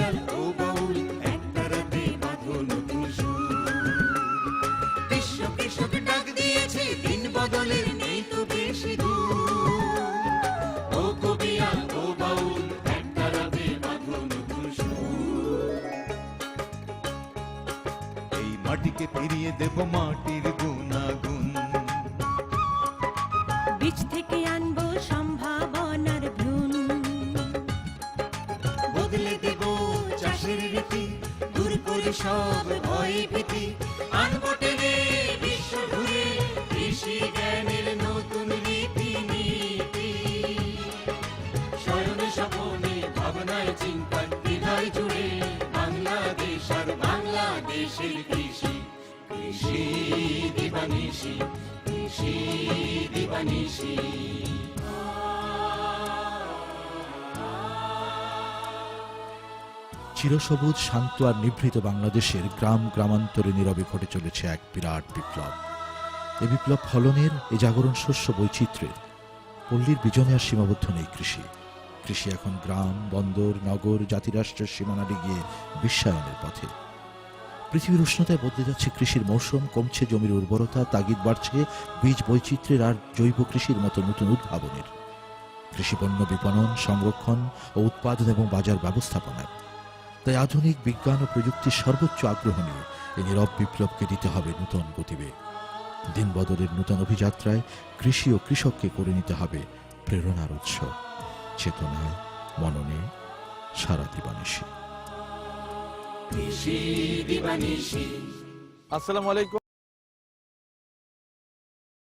কবিয়াল ও বাউল একটা রাতে বাঁধো নতুন সুর। বিশ্ব কৃষক ডাক দিয়েছে দিন বদলের নেই তো বেশি দূর। ও কবিয়াল ও বাউল একটা রাতে বাঁধো নতুন সুর। এই মাটিকে ফিরিয়ে দেব মাটির গুণাগুণ, বীজ থেকে আনবো সম্ভাবনার ভ্রূণ, বদলে দেব চাষের রীতি, দূর করে সব ভয় ভীতি, আনবো টেনে বিশ্ব ঘুরে কৃষি জ্ঞানের নতুন রীতি নীতি। শয়নে স্বপনে ভাবনায় চিন্তায় হৃদয় জুড়ে বাংলাদেশ আর বাংলাদেশের কৃষি। কৃষি দিবানিশি, কৃষি দিবানিশি। চিরসবুজ শান্ত আর নিভৃত বাংলাদেশের গ্রাম গ্রামান্তরে নীরবে ঘটে চলেছে এক বিরাট বিপ্লব। এ বিপ্লব ফলনের, এ জাগরণ শস্য বৈচিত্র্যের। পল্লীর বিজনে আর সীমাবদ্ধ নেই কৃষি। কৃষি এখন গ্রাম, বন্দর, নগর, জাতিরাষ্ট্রের সীমানা ডিগিয়ে বিশ্বায়নের পথে। পৃথিবীর উষ্ণতায় বদলে যাচ্ছে কৃষির মৌসুম, কমছে জমির উর্বরতা, তাগিদ বাড়ছে বীজ বৈচিত্র্যের আর জৈব কৃষির মতো নতুন উদ্ভাবনের। কৃষিপণ্য বিপণন, সংরক্ষণ ও উৎপাদন এবং বাজার ব্যবস্থাপনায়। তাই আধুনিক বিজ্ঞান ও প্রযুক্তির সর্বোচ্চ আগ্রহ নিয়ে এই নীরব বিপ্লবকে দিতে হবে নতুন গতিবেগ। দিন বদলের নতুন অভিযাত্রায় কৃষি ও কৃষককে করে নিতে হবে প্রেরণার উৎস, চেতনায়, মননে সারা দিবানিশি। কৃষি দিবানিশি। আসসালামু আলাইকুম।